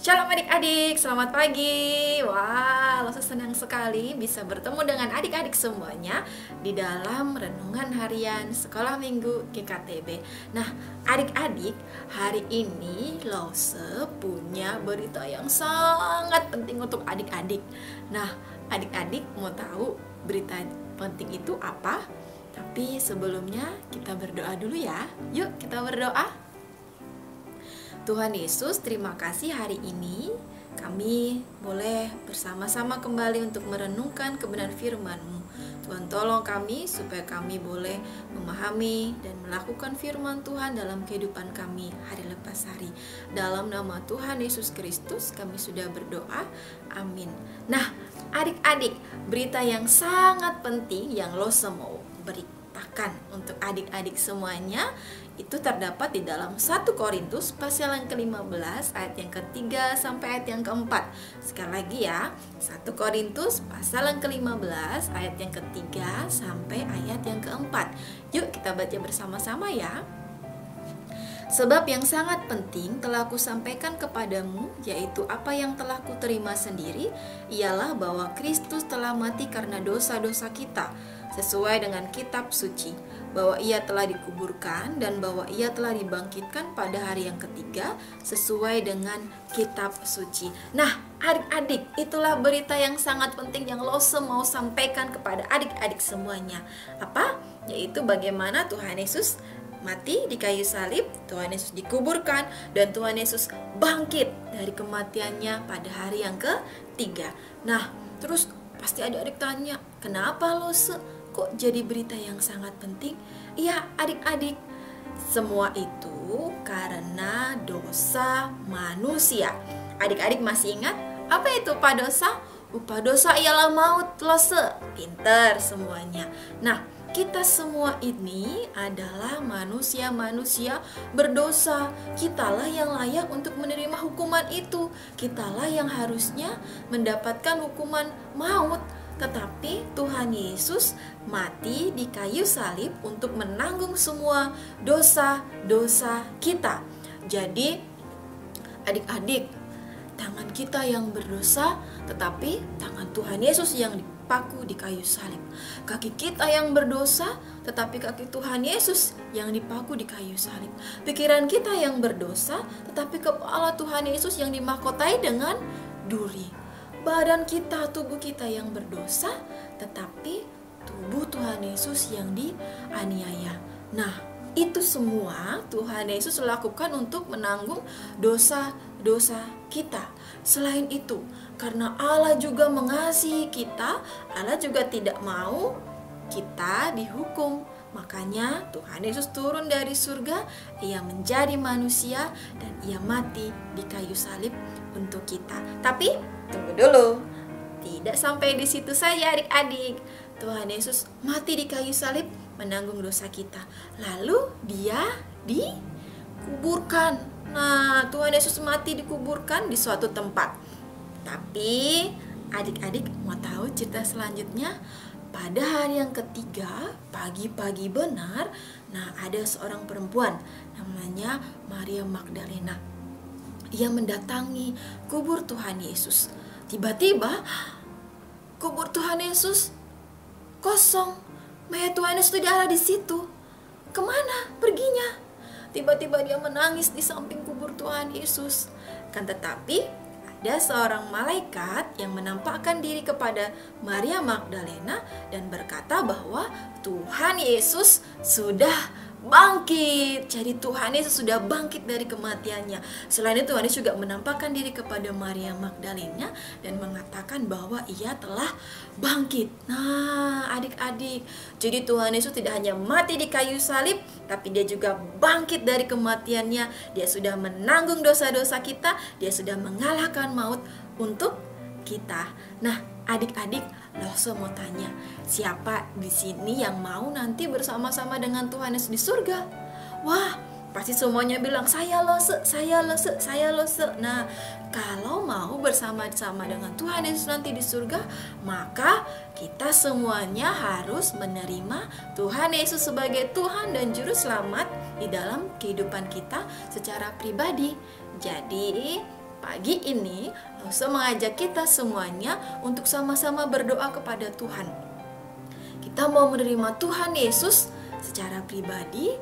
Shalom adik-adik, selamat pagi. Wah, Losa senang sekali bisa bertemu dengan adik-adik semuanya di dalam renungan harian Sekolah Minggu GKTB. Nah, adik-adik, hari ini Losa punya berita yang sangat penting untuk adik-adik. Nah, adik-adik mau tahu berita penting itu apa? Tapi sebelumnya kita berdoa dulu ya. Yuk kita berdoa. Tuhan Yesus, terima kasih hari ini kami boleh bersama-sama kembali untuk merenungkan kebenaran firman-Mu. Tuhan tolong kami supaya kami boleh memahami dan melakukan firman Tuhan dalam kehidupan kami hari lepas hari. Dalam nama Tuhan Yesus Kristus kami sudah berdoa, amin. Nah, adik-adik, berita yang sangat penting yang Losa mau beritakan untuk adik-adik semuanya itu terdapat di dalam 1 Korintus pasal yang ke-15 ayat yang ke-3 sampai ayat yang ke-4. Sekali lagi ya, 1 Korintus pasal yang ke-15 ayat yang ke-3 sampai ayat yang ke-4. Yuk kita baca bersama-sama ya. Sebab yang sangat penting telah kusampaikan kepadamu, yaitu apa yang telah kuterima sendiri, ialah bahwa Kristus telah mati karena dosa-dosa kita, sesuai dengan kitab suci, bahwa ia telah dikuburkan dan bahwa ia telah dibangkitkan pada hari yang ketiga, sesuai dengan kitab suci. Nah, adik-adik, itulah berita yang sangat penting yang Losa mau sampaikan kepada adik-adik semuanya. Apa? Yaitu bagaimana Tuhan Yesus mati di kayu salib, Tuhan Yesus dikuburkan, dan Tuhan Yesus bangkit dari kematiannya pada hari yang ketiga. Nah, terus pasti adik-adik tanya, kenapa Losa kok jadi berita yang sangat penting? Iya adik-adik, semua itu karena dosa manusia. Adik-adik masih ingat apa itu upah dosa? Upah dosa ialah maut. Losa pinter semuanya. Nah, kita semua ini adalah manusia-manusia berdosa. Kitalah yang layak untuk menerima hukuman itu. Kitalah yang harusnya mendapatkan hukuman maut. Tetapi Tuhan Yesus mati di kayu salib untuk menanggung semua dosa-dosa kita. Jadi adik-adik, tangan kita yang berdosa, tetapi tangan Tuhan Yesus yang dipaku di kayu salib. Kaki kita yang berdosa, tetapi kaki Tuhan Yesus yang dipaku di kayu salib. Pikiran kita yang berdosa, tetapi kepala Tuhan Yesus yang dimahkotai dengan duri. Badan kita, tubuh kita yang berdosa, tetapi tubuh Tuhan Yesus yang dianiaya. Nah, itu semua Tuhan Yesus lakukan untuk menanggung dosa-dosa kita. Selain itu, karena Allah juga mengasihi kita, Allah juga tidak mau kita dihukum. Makanya Tuhan Yesus turun dari surga, ia menjadi manusia dan ia mati di kayu salib untuk kita. Tapi tunggu dulu, tidak sampai di situ saja adik-adik. Tuhan Yesus mati di kayu salib menanggung dosa kita. Lalu dia dikuburkan. Nah, Tuhan Yesus mati dikuburkan di suatu tempat. Tapi adik-adik mau tahu cerita selanjutnya? Pada hari yang ketiga, pagi-pagi benar, nah ada seorang perempuan namanya Maria Magdalena. Ia mendatangi kubur Tuhan Yesus. Tiba-tiba kubur Tuhan Yesus kosong. Mayat Tuhan Yesus tidak ada di situ. Kemana perginya? Tiba-tiba dia menangis di samping kubur Tuhan Yesus. Kan tetapi ada seorang malaikat yang menampakkan diri kepada Maria Magdalena dan berkata bahwa Tuhan Yesus sudah bangkit. Jadi Tuhan Yesus sudah bangkit dari kematiannya. Selain itu Tuhan Yesus juga menampakkan diri kepada Maria Magdalena dan mengatakan bahwa ia telah bangkit. Nah adik-adik, jadi Tuhan Yesus tidak hanya mati di kayu salib, tapi dia juga bangkit dari kematiannya. Dia sudah menanggung dosa-dosa kita. Dia sudah mengalahkan maut untuk kita. Nah adik-adik, Losa mau tanya, siapa di sini yang mau nanti bersama-sama dengan Tuhan Yesus di surga? Wah, pasti semuanya bilang, saya Losa, saya Losa, saya Losa. Nah, kalau mau bersama-sama dengan Tuhan Yesus nanti di surga, maka kita semuanya harus menerima Tuhan Yesus sebagai Tuhan dan Juru Selamat di dalam kehidupan kita secara pribadi. Jadi pagi ini Losa mengajak kita semuanya untuk sama-sama berdoa kepada Tuhan. Kita mau menerima Tuhan Yesus secara pribadi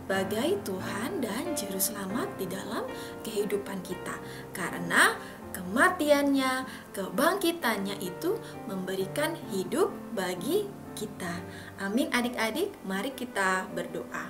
sebagai Tuhan dan Juru Selamat di dalam kehidupan kita. Karena kematiannya, kebangkitannya itu memberikan hidup bagi kita. Amin adik-adik, mari kita berdoa.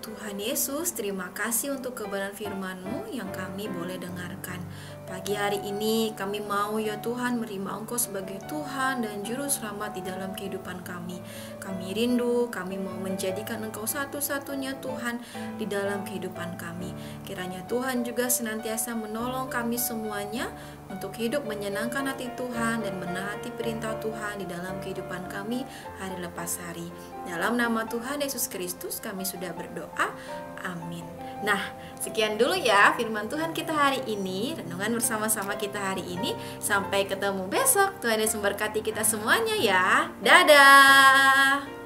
Tuhan Yesus, terima kasih untuk kebenaran firman-Mu yang kami boleh dengarkan. Pagi hari ini kami mau ya Tuhan menerima Engkau sebagai Tuhan dan Juru Selamat di dalam kehidupan kami. Kami rindu, kami mau menjadikan Engkau satu-satunya Tuhan di dalam kehidupan kami. Kiranya Tuhan juga senantiasa menolong kami semuanya untuk hidup menyenangkan hati Tuhan dan menaati perintah Tuhan di dalam kehidupan kami hari lepas hari. Dalam nama Tuhan Yesus Kristus kami sudah berdoa. Amin. Nah, sekian dulu ya firman Tuhan kita hari ini, renungan bersama-sama kita hari ini. Sampai ketemu besok. Tuhan Yesus memberkati kita semuanya ya. Dadah.